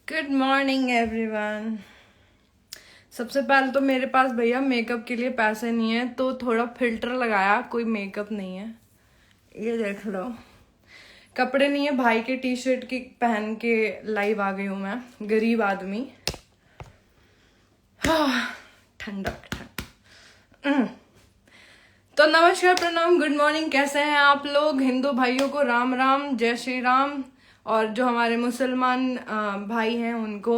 Good morning everyone. सबसे पहले तो मेरे पास भैया मेकअप के लिए पैसे नहीं है, तो थोड़ा फिल्टर लगाया, कोई मेकअप नहीं है। ये देख लो, कपड़े नहीं है भाई के, टी शर्ट की पहन के लाइव आ गई हूँ मैं, गरीब आदमी। ठंडक ठंड। तो नमस्कार, प्रणाम, गुड मॉर्निंग, कैसे हैं आप लोग? हिंदू भाइयों को राम राम, जय श्री राम। और जो हमारे मुसलमान भाई हैं उनको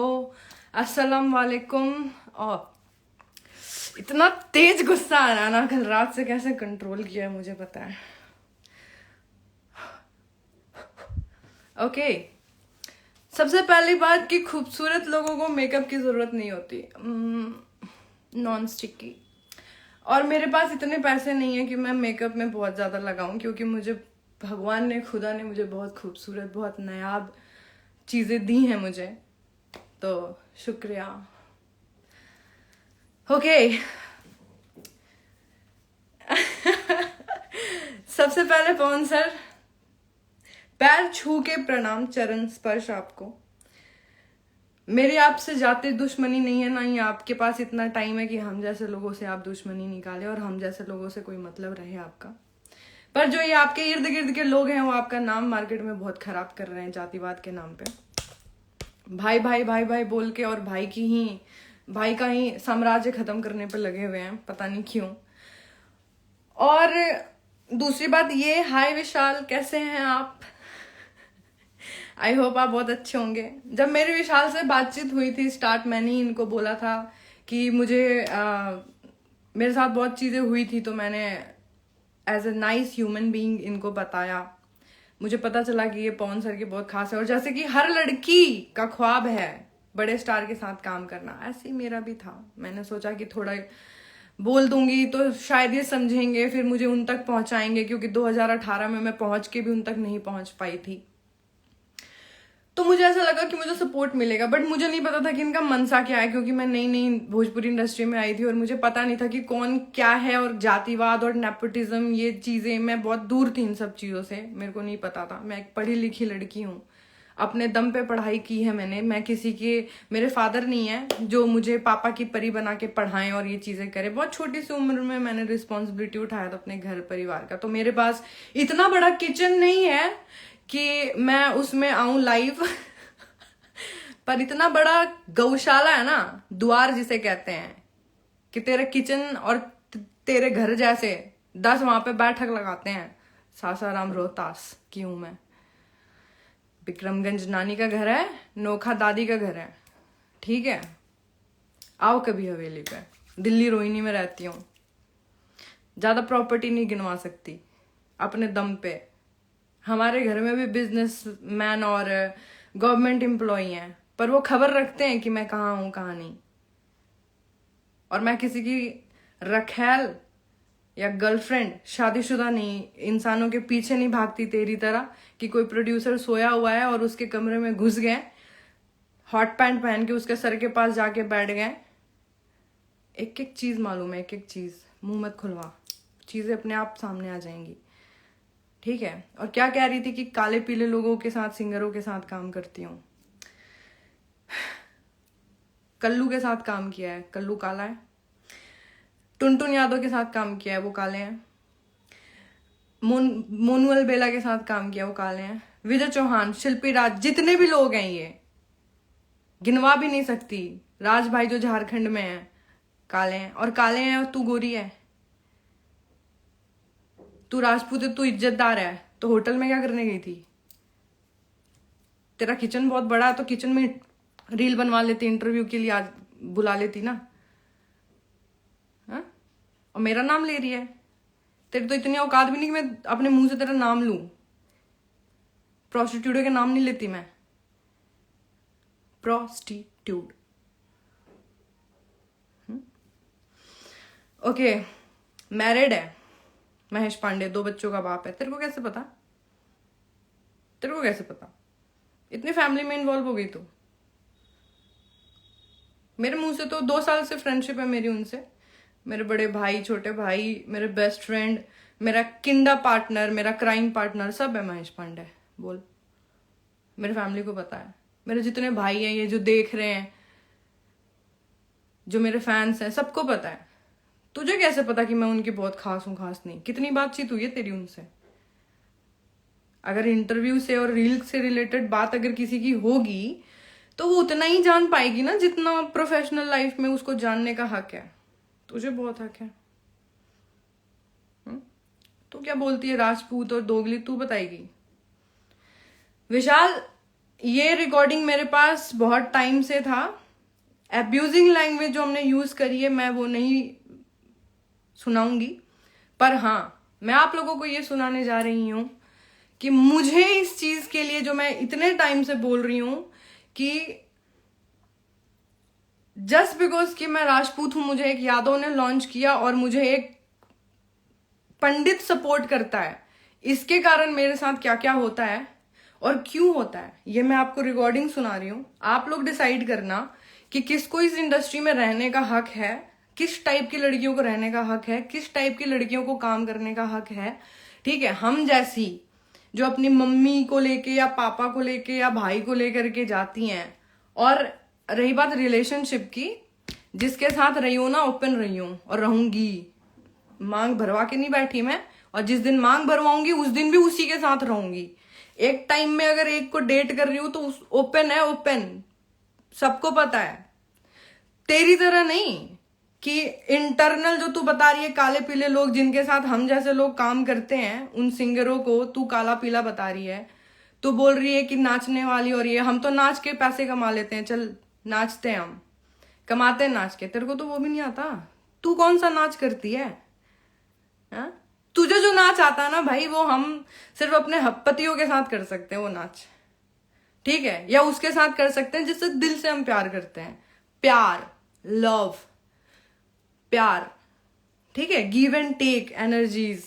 अस्सलाम वालेकुम। और इतना तेज गुस्सा आ रहा है ना, कल रात से कैसे कंट्रोल किया है मुझे पता है। ओके, सबसे पहली बात कि खूबसूरत लोगों को मेकअप की जरूरत नहीं होती, नॉन स्टिकी। और मेरे पास इतने पैसे नहीं है कि मैं मेकअप में बहुत ज़्यादा लगाऊं, क्योंकि मुझे भगवान ने, खुदा ने मुझे बहुत खूबसूरत, बहुत नायाब चीज़ें दी हैं मुझे, तो शुक्रिया। ओके। सबसे पहले पवन सर, पैर छू के प्रणाम, चरण स्पर्श आपको। मेरी आपसे जाते दुश्मनी नहीं है, ना ही आपके पास इतना टाइम है कि हम जैसे लोगों से आप दुश्मनी निकाले और हम जैसे लोगों से कोई मतलब रहे आपका। पर जो ये आपके इर्द गिर्द के लोग हैं वो आपका नाम मार्केट में बहुत खराब कर रहे हैं जातिवाद के नाम पे। भाई भाई भाई भाई बोल के, और भाई का ही साम्राज्य खत्म करने पे लगे हुए हैं, पता नहीं क्यों। और दूसरी बात ये, हाय विशाल, कैसे हैं आप? आई होप आप बहुत अच्छे होंगे। जब मेरी विशाल से बातचीत हुई थी स्टार्ट, मैंने ही इनको बोला था कि मुझे मेरे साथ बहुत चीज़ें हुई थी, तो मैंने as a nice human being इनको बताया। मुझे पता चला कि ये पवन सर के बहुत खास है, और जैसे कि हर लड़की का ख्वाब है बड़े स्टार के साथ काम करना, ऐसे ही मेरा भी था। मैंने सोचा कि थोड़ा बोल दूंगी तो शायद ये समझेंगे, फिर मुझे उन तक पहुंचाएंगे, क्योंकि 2018 में मैं पहुंच के भी उन तक नहीं पहुंच पाई थी। तो मुझे ऐसा लगा कि मुझे सपोर्ट मिलेगा, बट मुझे नहीं पता था कि इनका मनसा क्या है, क्योंकि मैं नई नई भोजपुरी इंडस्ट्री में आई थी और मुझे पता नहीं था कि कौन क्या है, और जातिवाद और नेपोटिज्म, ये चीज़ें, मैं बहुत दूर थी इन सब चीज़ों से, मेरे को नहीं पता था। मैं एक पढ़ी लिखी लड़की हूँ, अपने दम पे पढ़ाई की है मैंने। मैं किसी के, मेरे फादर नहीं है जो मुझे पापा की परी बना के पढ़ाएं और ये चीज़ें करें। बहुत छोटी सी उम्र में मैंने रिस्पॉन्सिबिलिटी उठाया था अपने घर परिवार का। तो मेरे पास इतना बड़ा किचन नहीं है कि मैं उसमें आऊं लाइव पर इतना बड़ा गौशाला है ना, द्वार जिसे कहते हैं, कि तेरे किचन और तेरे घर जैसे 10 वहां पे बैठक लगाते हैं। सासाराम रोहतास की हूं मैं। विक्रमगंज नानी का घर है, नोखा दादी का घर है, ठीक है? आओ कभी हवेली पे। दिल्ली रोहिणी में रहती हूँ, ज्यादा प्रॉपर्टी नहीं गिनवा सकती, अपने दम पे। हमारे घर में भी बिजनेस मैन और गवर्नमेंट एम्प्लॉय हैं, पर वो खबर रखते हैं कि मैं कहाँ हूं कहाँ नहीं। और मैं किसी की रखैल या गर्लफ्रेंड, शादीशुदा नहीं, इंसानों के पीछे नहीं भागती तेरी तरह कि कोई प्रोड्यूसर सोया हुआ है और उसके कमरे में घुस गए, हॉट पैंट पहन के उसके सर के पास जाके बैठ गए। एक एक चीज मालूम है, एक एक चीज, मुंह मत खुलवा, चीजें अपने आप सामने आ जाएंगी, ठीक है? और क्या कह रही थी कि काले पीले लोगों के साथ, सिंगरों के साथ काम करती हूँ। कल्लू के साथ काम किया है, कल्लू काला है। टुनटुन यादव के साथ काम किया है, वो काले हैं। मोनुअल बेला के साथ काम किया, वो काले हैं। विजय चौहान, शिल्पी राज, जितने भी लोग हैं ये गिनवा भी नहीं सकती। राज भाई जो झारखंड में है, काले हैं। और काले हैं, और तू गोरी है, तू राजपूत है, तू इज्जतदार है, तो होटल में क्या करने गई थी? तेरा किचन बहुत बड़ा है तो किचन में रील बनवा लेती, इंटरव्यू के लिए आज बुला लेती ना। हा? और मेरा नाम ले रही है। तेरी तो इतनी औकात भी नहीं कि मैं अपने मुंह से तेरा नाम लूं। प्रोस्टिट्यूट के नाम नहीं लेती मैं, प्रोस्टिट्यूट। ओके, मैरिड है, महेश पांडे, 2 बच्चों का बाप है। तेरे को कैसे पता? तेरे को कैसे पता? इतनी फैमिली में इन्वॉल्व हो गई तू? मेरे मुंह से तो 2 साल से फ्रेंडशिप है मेरी उनसे। मेरे बड़े भाई, छोटे भाई, मेरे बेस्ट फ्रेंड, मेरा किंडा पार्टनर, मेरा क्राइम पार्टनर सब है महेश पांडे। बोल, मेरे फैमिली को पता है, मेरे जितने भाई हैं ये जो देख रहे हैं, जो मेरे फैंस हैं, सबको पता है। तुझे कैसे पता कि मैं उनकी बहुत खास हूं? खास नहीं। कितनी बातचीत हुई है तेरी उनसे? अगर इंटरव्यू से और रील से रिलेटेड बात अगर किसी की होगी तो वो उतना ही जान पाएगी ना जितना प्रोफेशनल लाइफ में उसको जानने का हक है। तुझे बहुत हक है। तू क्या बोलती है राजपूत और दोगली? तू बताएगी। विशाल, ये रिकॉर्डिंग मेरे पास बहुत टाइम से था। एब्यूजिंग लैंग्वेज जो हमने यूज करी है मैं वो नहीं सुनाऊंगी, पर हाँ मैं आप लोगों को ये सुनाने जा रही हूं कि मुझे इस चीज के लिए जो मैं इतने टाइम से बोल रही हूं कि जस्ट बिकॉज कि मैं राजपूत हूं, मुझे एक यादव ने लॉन्च किया और मुझे एक पंडित सपोर्ट करता है, इसके कारण मेरे साथ क्या क्या होता है और क्यों होता है ये मैं आपको रिकॉर्डिंग सुना रही हूं। आप लोग डिसाइड करना कि किसको इस इंडस्ट्री में रहने का हक है, किस टाइप की लड़कियों को रहने का हक है, किस टाइप की लड़कियों को काम करने का हक है। ठीक है, हम जैसी जो अपनी मम्मी को लेके या पापा को लेके या भाई को लेकर के जाती हैं, और रही बात रिलेशनशिप की, जिसके साथ रही हूं ना ओपन रही हूं और रहूंगी। मांग भरवा के नहीं बैठी मैं, और जिस दिन मांग भरवाऊंगी उस दिन भी उसी के साथ रहूंगी। एक टाइम में अगर एक को डेट कर रही हूं तो ओपन है, ओपन, सबको पता है। तेरी तरह नहीं कि इंटरनल जो तू बता रही है काले पीले लोग जिनके साथ हम जैसे लोग काम करते हैं, उन सिंगरों को तू काला पीला बता रही है। तू बोल रही है कि नाचने वाली, और ये हम तो नाच के पैसे कमा लेते हैं, चल नाचते हैं, हम कमाते हैं नाच के। तेरे को तो वो भी नहीं आता। तू कौन सा नाच करती है? हा? तुझे जो नाच आता है ना भाई, वो हम सिर्फ अपने पतियों के साथ कर सकते हैं वो नाच, ठीक है, या उसके साथ कर सकते हैं जिससे दिल से हम प्यार करते हैं। प्यार, लव, प्यार, ठीक है, गिव एंड टेक एनर्जीज,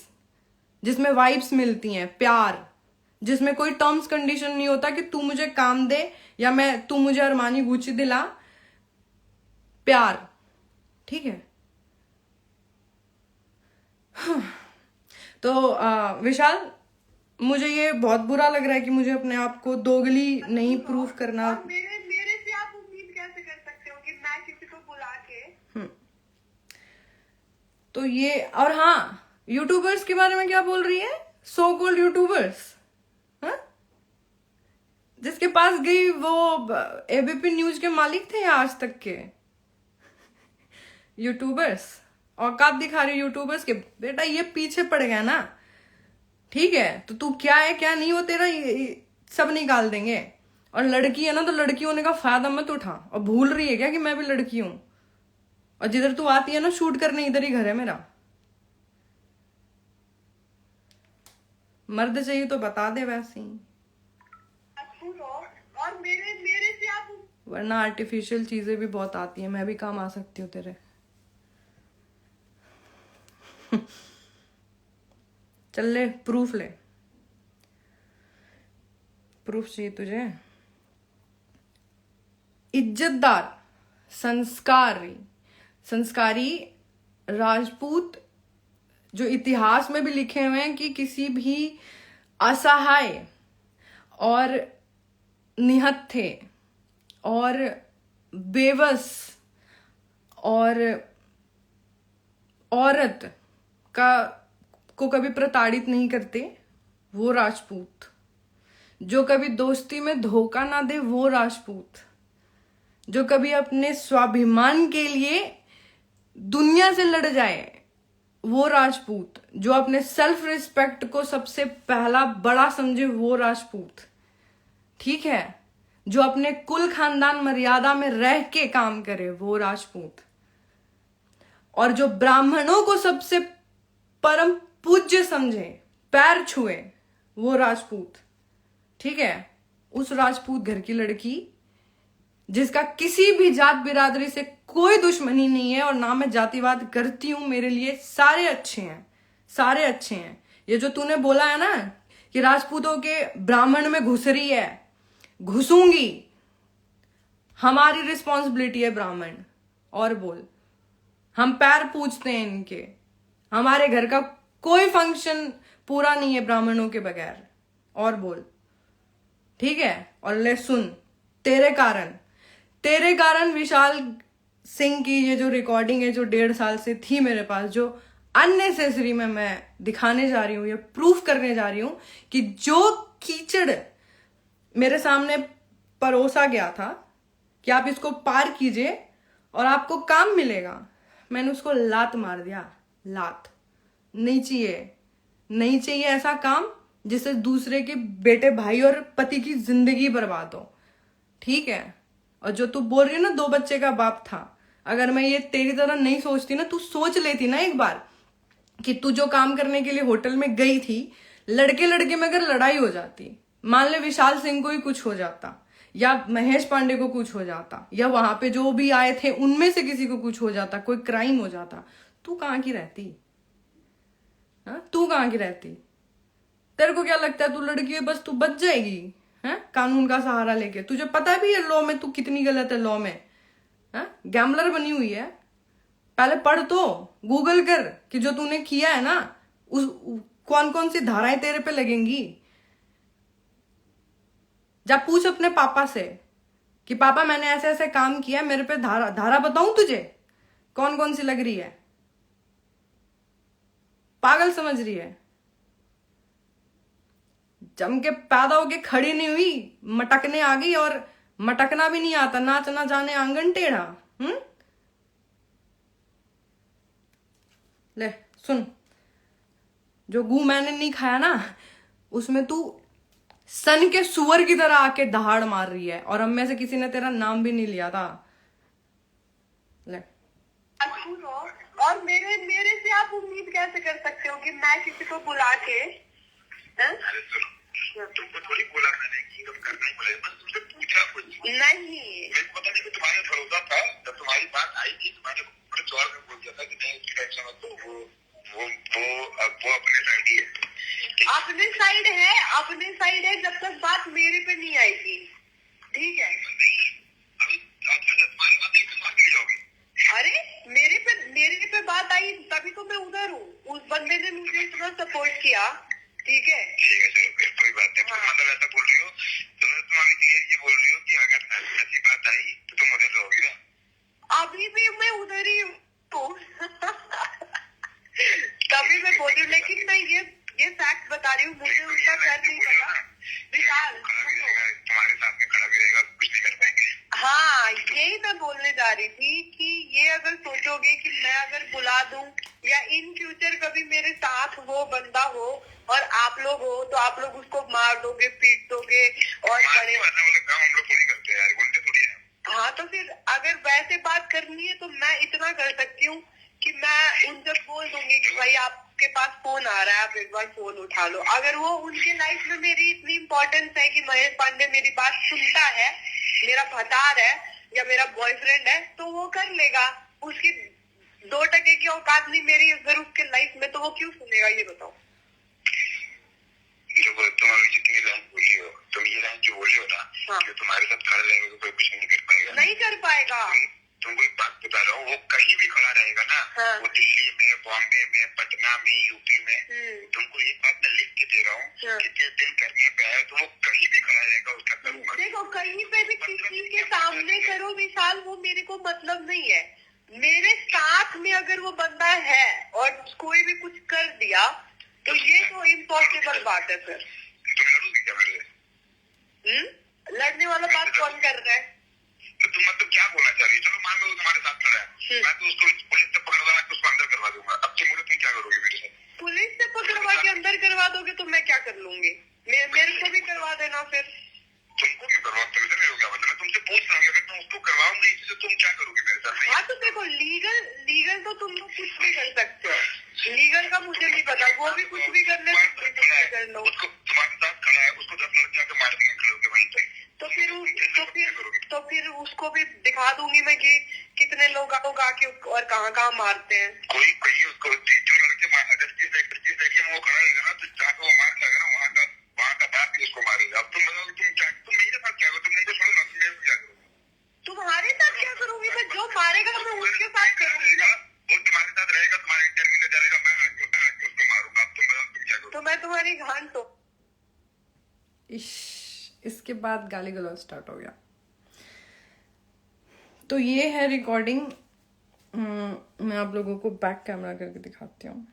जिसमें वाइब्स मिलती हैं। प्यार जिसमें कोई टर्म्स कंडीशन नहीं होता कि तू मुझे काम दे या तू मुझे अरमानी गुची दिला। प्यार, ठीक है। तो विशाल, मुझे ये बहुत बुरा लग रहा है कि मुझे अपने आप को दोगली नहीं प्रूफ करना। मेरे से आप उम्मीद कैसे कर सकते हो कि मैं किसी को बुला के। तो ये, और हाँ, यूट्यूबर्स के बारे में क्या बोल रही है? सो कॉल्ड यूट्यूबर्स, जिसके पास गई वो एबीपी न्यूज के मालिक थे या आज तक के यूट्यूबर्स। औकात दिखा रही यूट्यूबर्स के। बेटा ये पीछे पड़ गया ना, ठीक है, तो तू क्या है क्या नहीं वो तेरा सब निकाल देंगे। और लड़की है ना तो लड़की होने का फायदा मत उठा। और भूल रही है क्या कि मैं भी लड़की हूं? और जिधर तू आती है ना शूट करने, इधर ही घर है मेरा। मर्द चाहिए तो बता दे वैसे ही, और मेरे से आप, वरना आर्टिफिशियल चीजें भी बहुत आती हैं, मैं भी काम आ सकती हूँ तेरे। चल ले, प्रूफ ले। प्रूफ चाहिए तुझे? इज्जतदार, संस्कारी राजपूत जो इतिहास में भी लिखे हुए हैं कि किसी भी असहाय और निहत्थे और बेबस और औरत को कभी प्रताड़ित नहीं करते, वो राजपूत। जो कभी दोस्ती में धोखा ना दे, वो राजपूत। जो कभी अपने स्वाभिमान के लिए दुनिया से लड़ जाए, वो राजपूत। जो अपने सेल्फ रिस्पेक्ट को सबसे पहला बड़ा समझे, वो राजपूत, ठीक है। जो अपने कुल खानदान मर्यादा में रह के काम करे, वो राजपूत। और जो ब्राह्मणों को सबसे परम पूज्य समझे, पैर छुए, वो राजपूत, ठीक है। उस राजपूत घर की लड़की जिसका किसी भी जात बिरादरी से कोई दुश्मनी नहीं है, और ना मैं जातिवाद करती हूं, मेरे लिए सारे अच्छे हैं, सारे अच्छे हैं। ये जो तूने बोला है ना कि राजपूतों के ब्राह्मण में घुस रही है, घुसूंगी। हमारी रिस्पॉन्सिबिलिटी है ब्राह्मण। और बोल, हम पैर पूजते हैं इनके। हमारे घर का कोई फंक्शन पूरा नहीं है ब्राह्मणों के बगैर। और बोल, ठीक है। और ले सुन, तेरे कारण विशाल सिंह की ये जो रिकॉर्डिंग है जो 1.5 साल से थी मेरे पास, जो अननेसेसरी में मैं दिखाने जा रही हूँ, ये प्रूफ करने जा रही हूँ कि जो कीचड़ मेरे सामने परोसा गया था कि आप इसको पार कीजिए और आपको काम मिलेगा, मैंने उसको लात मार दिया। लात नहीं चाहिए ऐसा काम जिससे दूसरे के बेटे भाई और पति की जिंदगी बर्बाद हो, ठीक है। और जो तू बोल रही है ना 2 बच्चे का बाप था, अगर मैं ये तेरी तरह नहीं सोचती ना, तू सोच लेती ना एक बार कि तू जो काम करने के लिए होटल में गई थी, लड़के में अगर लड़ाई हो जाती, मान ले विशाल सिंह को ही कुछ हो जाता या महेश पांडे को कुछ हो जाता या वहां पे जो भी आए थे उनमें से किसी को कुछ हो जाता, कोई क्राइम हो जाता, तू कहाँ की रहती? तू कहाँ की रहती? तेरे को क्या लगता है तू लड़की है बस तू बच जाएगी है कानून का सहारा लेके? तुझे पता भी है लॉ में तू कितनी गलत है, लॉ में गैम्बलर बनी हुई है। पहले पढ़ तो, गूगल कर कि जो तूने किया है ना उस कौन कौन सी धाराएं तेरे पे लगेंगी। जा पूछ अपने पापा से कि पापा मैंने ऐसे ऐसे काम किया, मेरे पे धारा बताऊं तुझे कौन कौन सी लग रही है? पागल समझ रही है? जम के पैदा होके खड़ी नहीं हुई, मटकने आ गई, और मटकना भी नहीं आता, नाचना जाने आंगन टेढ़ा। ले सुन, जो गू मैंने नहीं खाया ना उसमें तू सन के सुअर की तरह आके दहाड़ मार रही है, और हम में से किसी ने तेरा नाम भी नहीं लिया था। ले सुनो, और मेरे मेरे से आप उम्मीद कैसे कर सकते हो कि मैं किसी को बुला के तुमको थोड़ी बोला मैंने कि तुम करना ही पड़ेगा, बस तुमसे पूछा कुछ। नहीं, मेरे को पता नहीं कि तुम्हारे भरोसा था, जब तुम्हारी बात आई थी तुम्हारे बड़े जोर में बोल दिया था कि नहीं उसकी टेंशन मत लो, वो अपने साइड ही है। अपने साइड है जब तक बात मेरे पे नहीं आएगी, ठीक है। तुम्हारी बात एक बात नहीं जाओगी। अरे मेरे पे बात आई तभी तो मैं उधर हूँ। उस बंदे ने मुझे इतना सपोर्ट किया, ठीक है। चलो कोई बात नहीं। मतलब ऐसा बोल रही हो तुम अभी ये बोल रही हो कि अगर ऐसी बात आई तो तुम उधर रहोगी ना? अभी भी मैं उधर ही हूँ तभी मैं बोल रही हूँ, लेकिन मैं ये फैक्ट बता रही हूँ, मुझे उनका घर नहीं पता। विशाल तुम्हारे सामने खड़ा भी रहेगा, कुछ नहीं कर पाएंगे। हाँ, यही मैं बोलने जा रही थी कि ये अगर सोचोगे कि मैं अगर बुला दूं या इन फ्यूचर कभी मेरे साथ वो बंदा हो और आप लोग हो तो आप लोग उसको मार दोगे, पीट दोगे और बड़े वाले काम हम लोग थोड़ी करते हैं यार, बोलते थोड़ी है। हाँ, तो फिर अगर वैसे बात करनी है तो मैं इतना कर सकती हूँ कि मैं उनसे बोल दूंगी कि भाई आपके पास फोन आ रहा है, आप एक बार फोन उठा लो। अगर वो उनके लाइफ में मेरी इतनी इम्पोर्टेंस है कि महेश पांडे मेरी बात सुनता है, मेरा भतार है या मेरा बॉयफ्रेंड है, तो वो कर लेगा। उसकी 2% की औकात नहीं मेरी अगर उसके लाइफ में, तो वो क्यों सुनेगा? ये बताओ। तुम अभी जितनी लाइन बोली हो, तुम ये लाइन जो बोली हो ना, हाँ। कि तुम्हारे साथ खड़ा रहेगा तो कोई कुछ नहीं कर पाएगा। नहीं कर पाएगा। तुमको एक बात बता रहा हूँ, वो कहीं भी खड़ा रहेगा ना, हाँ। वो दिल्ली में, बॉम्बे में, पटना में, यूपी में, तुमको एक बात मैं लिख के दे रहा हूँ कि जिस दिन करने पे आया तो वो कहीं भी खड़ा रहेगा, उसका करूंगा। देखो, कहीं पे भी किसी के सामने करो विशाल, वो मेरे को मतलब नहीं है। मेरे साथ में अगर वो बंदा है और कोई भी कुछ कर दिया तो ये तो इम्पॉसिबल बात है। फिर तुम लड़ोगी क्या मेरे से? लड़ने वाला बात कौन कर रहा है? तो तुम मतलब क्या बोलना चाह रही हो? चलो मान लो वो तुम्हारे साथ खड़ा है, मैं तो उसको पुलिस से पकड़वा के उसको अंदर करवा दूंगा। अब तुम बोलो तुम क्या करोगे मेरे साथ? पुलिस से पकड़वा के अंदर करवा दोगे तो मैं क्या कर लूंगी? मेरे को भी करवा देना फिर। तुमको क्यों करवाओ? तुमसे मेरे को क्या मतलब? मैं तुमसे पूछ रहा हूँ, अगर मैं उसको करवाऊंगी तो तुम क्या करोगे मेरे साथ? हाँ, तो देखो, लीगल तो तुम लोग कुछ भी कर सकते हो। लीगल का मुझे नहीं पता, वो भी कुछ भी करने कर लो। उसको तुम्हारे साथ खड़ा है, उसको 10 लड़के आके मार देंगे खड़े होके वहीं पे, तो फिर उसको भी दिखा दूंगी मैं कि कितने लोग आके और कहाँ मारते हैं। कोई उसको जो लड़के अगर जिस एरिया में वो खड़ा रहेगा ना, तो जहाँ वो मार लगेगा ना, वहाँ का बाप भी उसको मारेगा। अब तुम बताओ तुम मेरे साथ क्या करो? तुम मुझे छोड़ो ना, तुम मेरे साथ क्या करो? तुम्हारे साथ क्या करूंगी मैं? जो मारेगा मैं उसके साथ करूंगी ना। मैं तुम्हारी घान तो। इसके बाद गाली गलौज स्टार्ट हो गया। तो ये है रिकॉर्डिंग। मैं आप लोगों को बैक कैमरा करके दिखाती हूँ।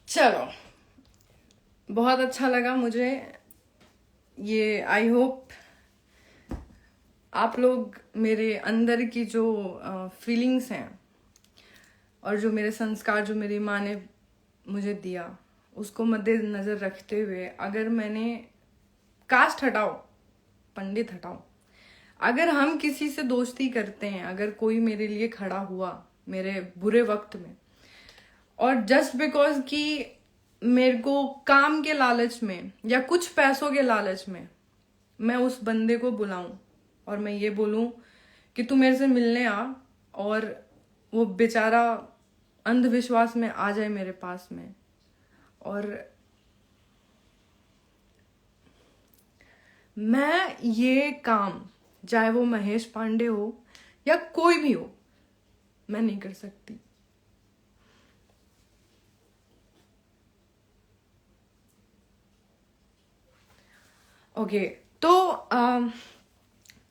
चलो, बहुत अच्छा लगा मुझे ये। आई होप आप लोग मेरे अंदर की जो फीलिंग्स हैं और जो मेरे संस्कार जो मेरी माँ ने मुझे दिया उसको मद्देनजर रखते हुए, अगर मैंने कास्ट हटाओ, पंडित हटाओ, अगर हम किसी से दोस्ती करते हैं, अगर कोई मेरे लिए खड़ा हुआ मेरे बुरे वक्त में, और जस्ट बिकॉज कि मेरे को काम के लालच में या कुछ पैसों के लालच में मैं उस बंदे को बुलाऊं और मैं ये बोलूं कि तू मेरे से मिलने आ, और वो बेचारा अंधविश्वास में आ जाए मेरे पास में, और मैं ये काम, चाहे वो महेश पांडे हो या कोई भी हो, मैं नहीं कर सकती। ओके, तो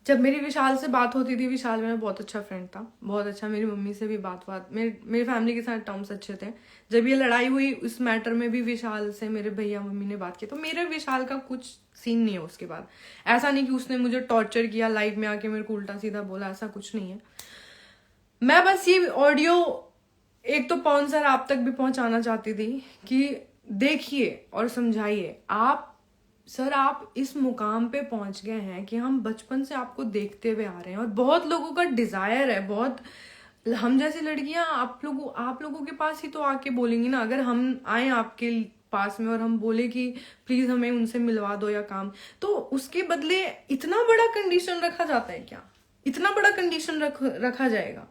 जब मेरी विशाल से बात होती थी, विशाल मेरा बहुत अच्छा फ्रेंड था, बहुत अच्छा। मेरी मम्मी से भी बात मेरी फैमिली के साथ टर्म्स अच्छे थे। जब ये लड़ाई हुई उस मैटर में भी विशाल से मेरे भैया मम्मी ने बात की, तो मेरे विशाल का कुछ सीन नहीं है उसके बाद। ऐसा नहीं कि उसने मुझे टॉर्चर किया, लाइव में आके मेरे को उल्टा सीधा बोला, ऐसा कुछ नहीं है। मैं बस ये ऑडियो एक तो पवन सर आप तक भी पहुंचाना चाहती थी कि देखिए और समझाइए। आप इस मुकाम पे पहुंच गए हैं कि हम बचपन से आपको देखते हुए आ रहे हैं, और बहुत लोगों का डिजायर है, बहुत हम जैसी लड़कियां आप लोगों के पास ही तो आके बोलेंगी ना। अगर हम आए आपके पास में और हम बोले कि प्लीज हमें उनसे मिलवा दो या काम, तो उसके बदले इतना बड़ा कंडीशन रखा जाता है क्या? इतना बड़ा कंडीशन रखा जाएगा?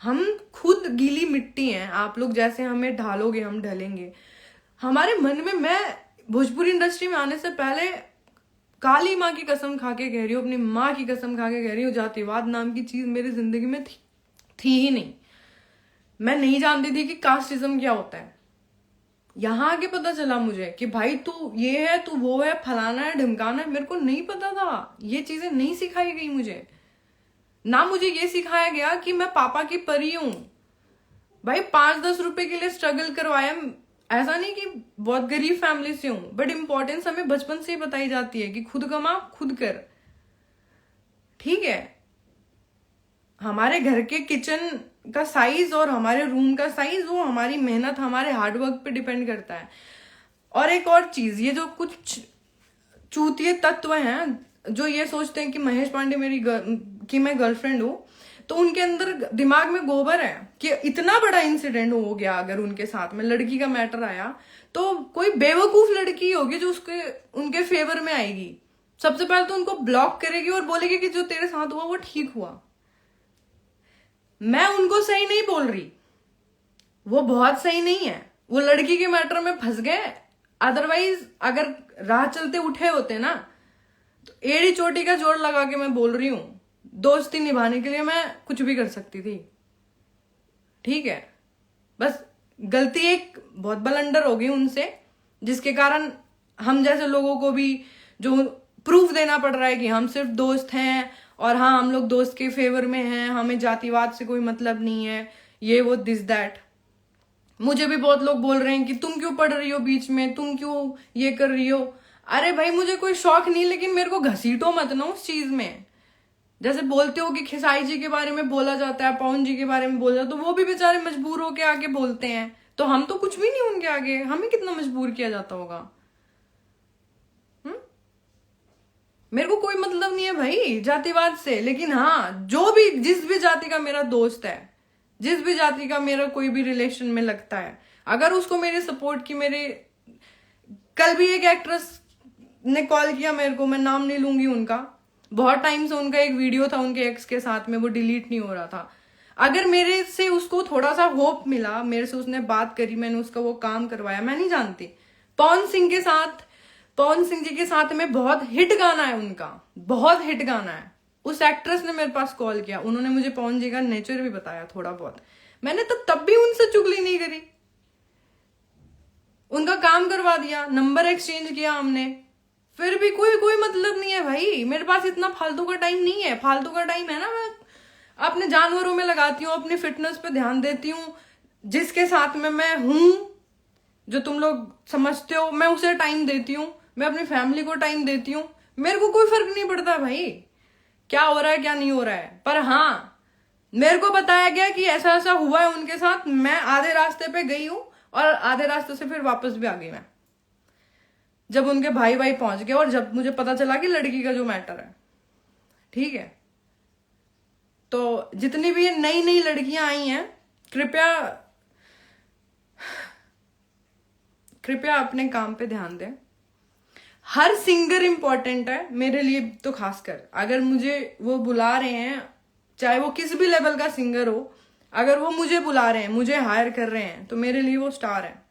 हम खुद गीली मिट्टी हैं, आप लोग जैसे हमें ढालोगे हम ढलेंगे। हमारे मन में, मैं भोजपुरी इंडस्ट्री में आने से पहले काली माँ की कसम खा के कह रही हूँ, अपनी माँ की कसम खा के कह रही हूँ, जातिवाद नाम की चीज मेरी जिंदगी में थी ही नहीं। मैं नहीं जानती थी कि कास्टिज्म क्या होता है। यहां आके पता चला मुझे कि भाई तू ये है, तू वो है, फलाना है, ढमकाना है। मेरे को नहीं पता था, ये चीजें नहीं सिखाई गई मुझे। ना मुझे ये सिखाया गया कि मैं पापा की परी हूं। भाई 5-10 रुपए के लिए स्ट्रगल करवाया। ऐसा नहीं कि बहुत गरीब फैमिली से हूं, बट इंपॉर्टेंस हमें बचपन से ही बताई जाती है कि खुद कमा खुद कर। ठीक है, हमारे घर के किचन का साइज और हमारे रूम का साइज, वो हमारी मेहनत, हमारे हार्डवर्क पे डिपेंड करता है। और एक और चीज, ये जो कुछ चूतिए तत्व हैं जो ये सोचते हैं कि महेश पांडे कि मैं गर्लफ्रेंड हूं, तो उनके अंदर दिमाग में गोबर है कि इतना बड़ा इंसिडेंट हो गया अगर उनके साथ में, लड़की का मैटर आया, तो कोई बेवकूफ लड़की होगी जो उनके फेवर में आएगी। सबसे पहले तो उनको ब्लॉक करेगी और बोलेगी कि जो तेरे साथ हुआ वो ठीक हुआ। मैं उनको सही नहीं बोल रही, वो बहुत सही नहीं है, वो लड़की के मैटर में फंस गए। अदरवाइज अगर राह चलते उठे होते ना, तो एड़ी चोटी का जोड़ लगा के मैं बोल रही हूं, दोस्ती निभाने के लिए मैं कुछ भी कर सकती थी। ठीक है, बस गलती एक बहुत बलंडर हो गई उनसे, जिसके कारण हम जैसे लोगों को भी जो प्रूफ देना पड़ रहा है कि हम सिर्फ दोस्त हैं, और हाँ हम लोग दोस्त के फेवर में हैं, हमें जातिवाद से कोई मतलब नहीं है, ये वो दिस दैट। मुझे भी बहुत लोग बोल रहे हैं कि तुम क्यों पढ़ रही हो बीच में, तुम क्यों ये कर रही हो। अरे भाई मुझे कोई शौक नहीं, लेकिन मेरे को घसीटो मत ना उस चीज में। जैसे बोलते हो कि खेसाई जी के बारे में बोला जाता है, पवन जी के बारे में बोला जाता है, तो वो भी बेचारे मजबूर होके आगे बोलते हैं, तो हम तो कुछ भी नहीं उनके आगे। हमें कितना मजबूर किया जाता होगा। मेरे को कोई मतलब नहीं है भाई जातिवाद से, लेकिन हाँ जिस भी जाति का मेरा दोस्त है, जिस भी जाति का मेरा कोई भी रिलेशन में लगता है, अगर उसको मेरे सपोर्ट की, कल भी एक एक्ट्रेस ने कॉल किया मेरे को, मैं नाम नहीं लूंगी उनका, बहुत टाइम से उनका एक वीडियो था उनके एक्स के साथ में, वो डिलीट नहीं हो रहा था। अगर मेरे से उसको थोड़ा सा होप मिला, मेरे से उसने बात करी, मैंने उसका वो काम करवाया, मैं नहीं जानती, पवन सिंह जी के साथ में बहुत हिट गाना है उनका, बहुत हिट गाना है। उस एक्ट्रेस ने मेरे पास कॉल किया, उन्होंने मुझे पवन जी का नेचर भी बताया थोड़ा बहुत। मैंने तो तब भी उनसे चुगली नहीं करी, उनका काम करवा दिया, नंबर एक्सचेंज किया हमने, फिर भी कोई मतलब नहीं है भाई। मेरे पास इतना फालतू का टाइम नहीं है। फालतू का टाइम है ना मैं अपने जानवरों में लगाती हूँ, अपनी फिटनेस पे ध्यान देती हूँ, जिसके साथ में मैं हूं, जो तुम लोग समझते हो, मैं उसे टाइम देती हूँ, मैं अपनी फैमिली को टाइम देती हूँ। मेरे को कोई फर्क नहीं पड़ता भाई क्या हो रहा है क्या नहीं हो रहा है। पर हाँ, मेरे को बताया गया कि ऐसा ऐसा हुआ है उनके साथ। मैं आधे रास्ते पे गई हूं और आधे रास्ते से फिर वापस भी आ गई मैं, जब उनके भाई पहुंच गए और जब मुझे पता चला कि लड़की का जो मैटर है। ठीक है, तो जितनी भी ये नई नई लड़कियां आई हैं, कृपया अपने काम पे ध्यान दें। हर सिंगर इंपॉर्टेंट है मेरे लिए तो खासकर। अगर मुझे वो बुला रहे हैं, चाहे वो किस भी लेवल का सिंगर हो, अगर वो मुझे बुला रहे हैं, मुझे हायर कर रहे हैं, तो मेरे लिए वो स्टार है।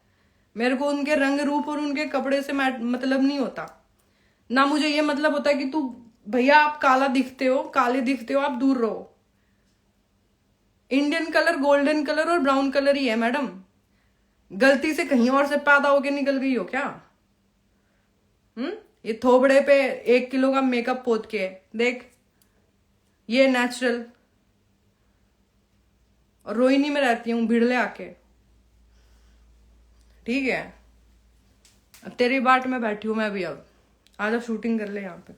मेरे को उनके रंग रूप और उनके कपड़े से मतलब नहीं होता ना। मुझे ये मतलब होता है कि तू भैया आप काले दिखते हो, आप दूर रहो। इंडियन कलर गोल्डन कलर और ब्राउन कलर ही है मैडम। गलती से कहीं और से पैदा होके निकल गई हो क्या? ये थोबड़े पे 1 किलो का मेकअप पोत के देख, ये नेचुरल। और रोहिणी में रहती हूं, भिड़ले आके। ठीक है, तेरी बाट में बैठी हूं मैं भी। अब आजा शूटिंग कर ले यहाँ पे।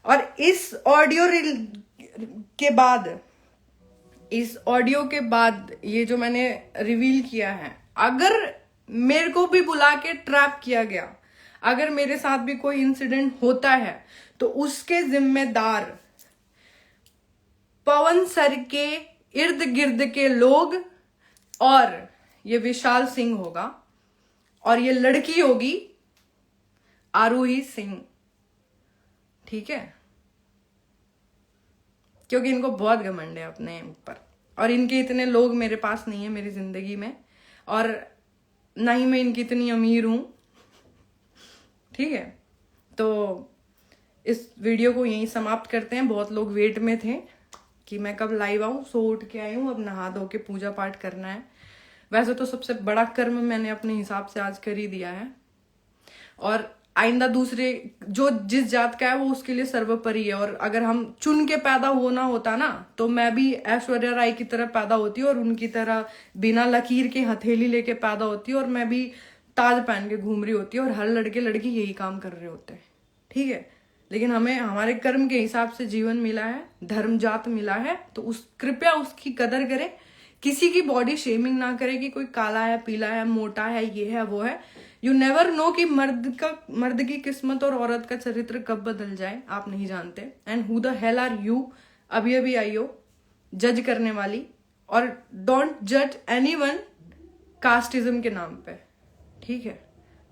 और इस ऑडियो के बाद ये जो मैंने रिवील किया है, अगर मेरे को भी बुला के ट्रैप किया गया, अगर मेरे साथ भी कोई इंसिडेंट होता है, तो उसके जिम्मेदार पवन सर के इर्द गिर्द के लोग और ये विशाल सिंह होगा, और ये लड़की होगी आरोही सिंह। ठीक है, क्योंकि इनको बहुत घमंड है अपने ऊपर, और इनके इतने लोग मेरे पास नहीं है मेरी जिंदगी में, और ना ही मैं इनकी इतनी अमीर हूं। ठीक है, तो इस वीडियो को यहीं समाप्त करते हैं। बहुत लोग वेट में थे कि मैं कब लाइव आऊं, सो उठ के आई हूं, अब नहा धो के पूजा पाठ करना है। वैसे तो सबसे बड़ा कर्म मैंने अपने हिसाब से आज कर ही दिया है, और आइंदा दूसरे जो जिस जात का है वो उसके लिए सर्वोपरि है। और अगर हम चुन के पैदा होना होता ना, तो मैं भी ऐश्वर्या राय की तरह पैदा होती और उनकी तरह बिना लकीर के हथेली लेके पैदा होती, और मैं भी ताज पहन के घूम रही होती, और हर लड़के लड़की यही काम कर रहे होते हैं। ठीक है, लेकिन हमें हमारे कर्म के हिसाब से जीवन मिला है, धर्म जात मिला है, तो कृपया उसकी कदर करें। किसी की बॉडी शेमिंग ना करे कि कोई काला है, पीला है, मोटा है, ये है, वो है। यू नेवर नो कि मर्द की किस्मत और औरत का चरित्र कब बदल जाए, आप नहीं जानते। And who the hell are you, अभी आई हो जज करने वाली। और डोंट जज एनीवन कास्टिज्म के नाम पे। ठीक है,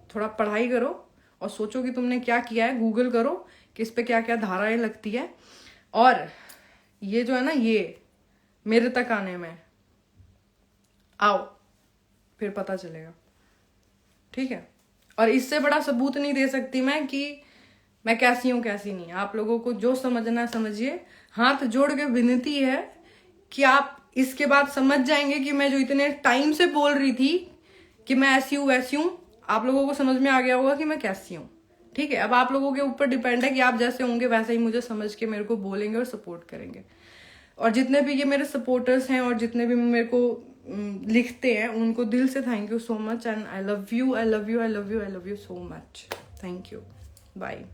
थोड़ा पढ़ाई करो और सोचो कि तुमने क्या किया है। गूगल करो कि इस पे क्या क्या धाराएं लगती है, और ये जो है ना, ये मेरे तक आने में आओ, फिर पता चलेगा। ठीक है, और इससे बड़ा सबूत नहीं दे सकती मैं कि मैं कैसी हूं कैसी नहीं। आप लोगों को जो समझना है समझिए। हाथ जोड़ के विनती है कि आप इसके बाद समझ जाएंगे कि मैं जो इतने टाइम से बोल रही थी कि मैं ऐसी हूं वैसी हूं, आप लोगों को समझ में आ गया होगा कि मैं कैसी हूं। ठीक है, अब आप लोगों के ऊपर डिपेंड है कि आप जैसे होंगे वैसे ही मुझे समझ के मेरे को बोलेंगे और सपोर्ट करेंगे। और जितने भी ये मेरे सपोर्टर्स हैं और जितने भी मेरे को लिखते हैं, उनको दिल से thank you so much, and I love you so much. Thank you, bye.